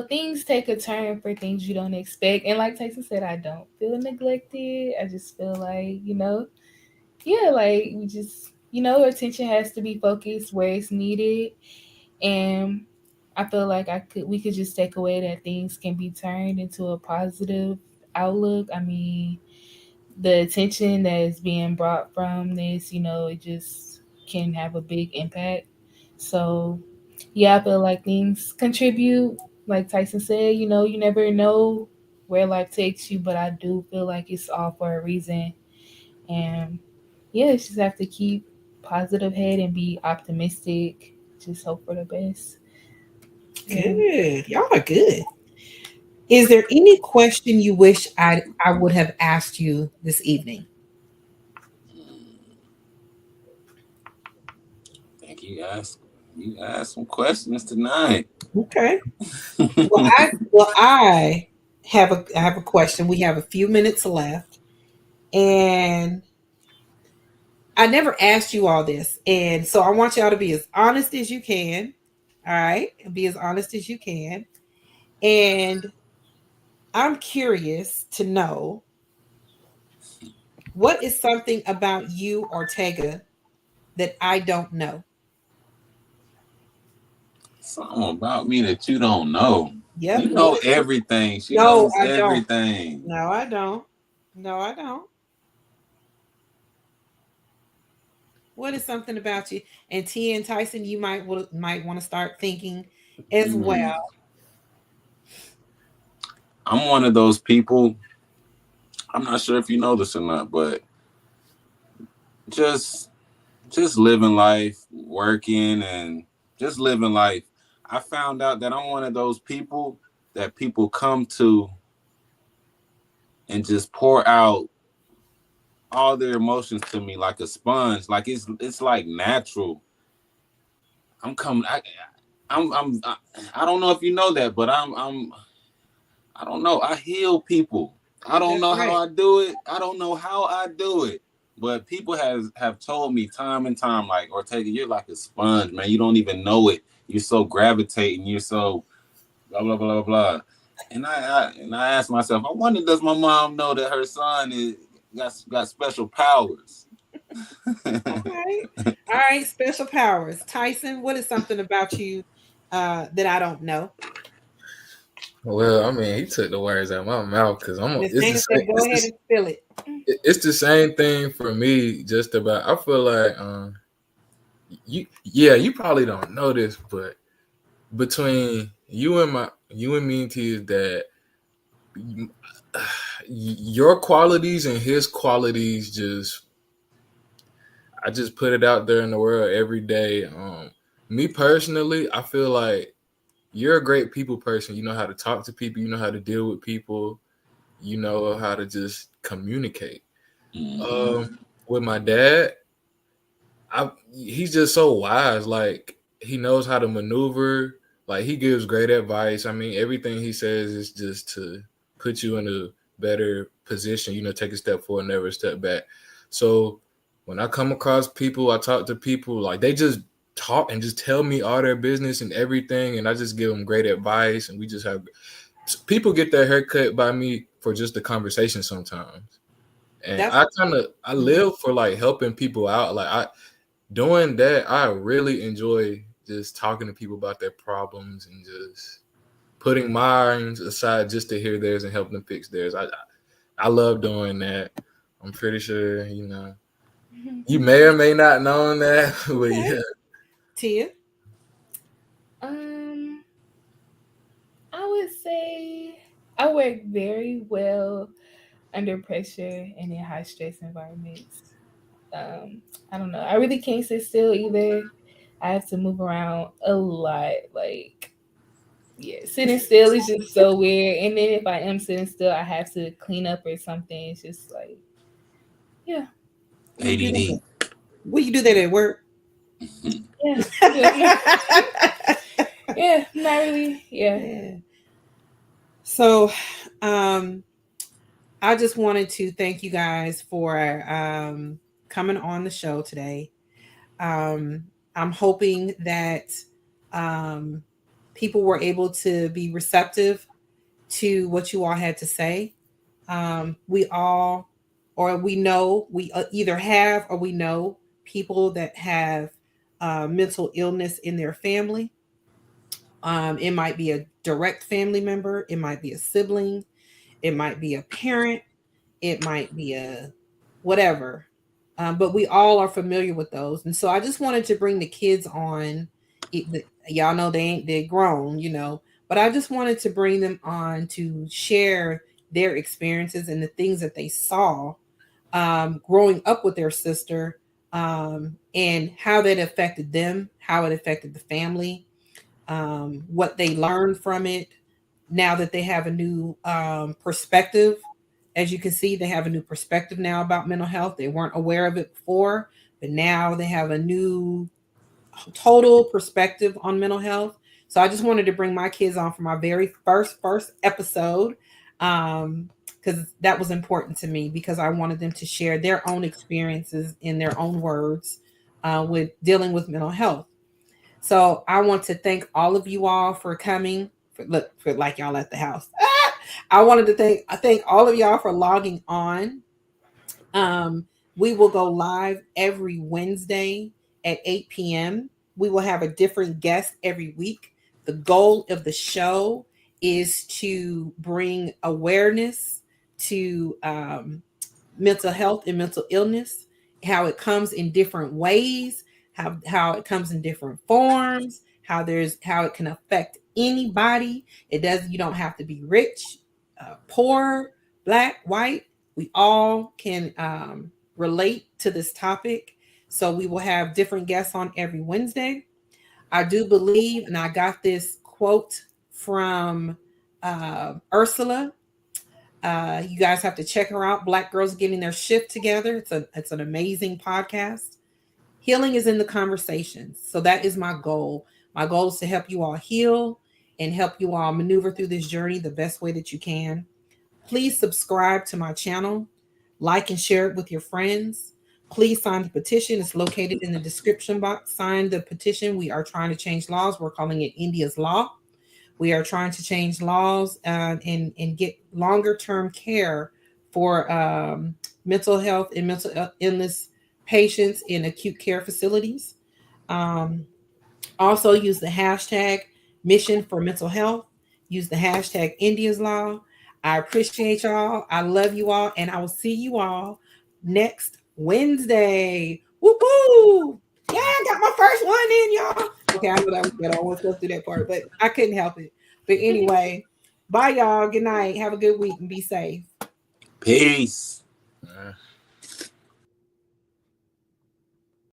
Things take a turn for things you don't expect. And like Tyson said, I don't feel neglected. I just feel like, like we just, attention has to be focused where it's needed. And I feel like we could just take away that things can be turned into a positive outlook. I mean, the attention that is being brought from this, it just can have a big impact. So yeah, I feel like things contribute. Like Tyson said, you never know where life takes you, but I do feel like it's all for a reason. And yeah, you just have to keep positive head and be optimistic. Just hope for the best. Good. Y'all are good. Is there any question you wish I would have asked you this evening? I think you asked some questions tonight. Okay. Well, I have a question. We have a few minutes left, and I never asked you all this, and so I want y'all to be as honest as you can. All right, be as honest as you can, and I'm curious to know, what is something about you, Ortega, that I don't know? Something about me that you don't know. Yep. You know everything. She No, knows I don't. everything. No, I don't. No, I don't. What is something about you? And Tia and Tyson, you might want to start thinking as well. I'm one of those people. I'm not sure if you know this or not, but just living life, working, and just living life. I found out that I'm one of those people that people come to and just pour out all their emotions to me like a sponge. Like it's like natural. I don't know if you know that, but I don't know. I heal people. I don't know how I do it. I don't know how I do it. But people have told me time and time, like, Ortega, you're like a sponge, man. You don't even know it. You're so gravitating. You're so blah blah blah blah. And I asked myself, I wonder, does my mom know that her son got special powers? All right, special powers. Tyson, what is something about you that I don't know? Well, I mean, he took the words out of my mouth because Miss Nina said, "Go ahead and spill it." it's the same thing for me. Just about, I feel like you probably don't know this, but between you and me and T is that your qualities and his qualities I just put it out there in the world every day. Me personally, I feel like you're a great people person. You know how to talk to people. You know how to deal with people. You know how to just communicate. With my dad, he's just so wise. Like, he knows how to maneuver. Like, he gives great advice. I mean, everything he says is just to put you in a better position. You know, take a step forward, never a step back. So when I come across people, I talk to people, like, they just talk and just tell me all their business and everything, and I just give them great advice, and we just have people get their hair cut by me for just the conversation sometimes. And I live for like helping people out. Like, doing that, I really enjoy just talking to people about their problems and just putting mine aside just to hear theirs and help them fix theirs. I love doing that. I'm pretty sure, you may or may not know that, but yeah. Tia? I would say I work very well under pressure and in high stress environments. I don't know. I really can't sit still either. I have to move around a lot. Like, yeah, sitting still is just so weird. And then if I am sitting still, I have to clean up or something. It's just like, yeah. ADD. Will you do that at work? Yeah. Yeah, not really. Yeah. So, I just wanted to thank you guys for coming on the show today. I'm hoping that people were able to be receptive to what you all had to say. We all, or we know, we either have or we know people that have mental illness in their family. It might be a direct family member, it might be a sibling, it might be a parent, it might be a whatever. But we all are familiar with those. And so I just wanted to bring the kids on. Y'all know they're grown, but I just wanted to bring them on to share their experiences and the things that they saw growing up with their sister, and how that affected them, how it affected the family, what they learned from it. Now that they have a new perspective, as you can see, they have a new perspective now about mental health. They weren't aware of it before, but now they have a new total perspective on mental health. So I just wanted to bring my kids on for my very first episode, because that was important to me, because I wanted them to share their own experiences in their own words with dealing with mental health. So I want to thank all of you all for coming. For like y'all at the house. I wanted to thank all of y'all for logging on. We will go live every Wednesday at 8 p.m. We will have a different guest every week. The goal of the show is to bring awareness to mental health and mental illness, how it comes in different ways, how it comes in different forms, how it can affect anybody. You don't have to be rich, poor, black, white. We all can relate to this topic. So we will have different guests on every Wednesday. I do believe, and I got this quote from Ursula. You guys have to check her out. Black Girls Getting Their Shift Together. It's an amazing podcast. Healing is in the conversations. So that is my goal. My goal is to help you all heal and help you all maneuver through this journey the best way that you can. Please subscribe to my channel, like and share it with your friends. Please sign the petition. It's located in the description box. Sign the petition. We are trying to change laws. We're calling it India's Law. We are trying to change laws and get longer term care for mental health and mental illness patients in acute care facilities. Also use the hashtag Mission for Mental Health. Use the hashtag India's Law. I appreciate y'all. I love you all. And I will see you all next Wednesday. Woo woo! Yeah, I got my first one in, y'all. Okay, I know that I wasn't supposed to do that part, but I couldn't help it. But anyway, bye, y'all. Good night. Have a good week and be safe. Peace.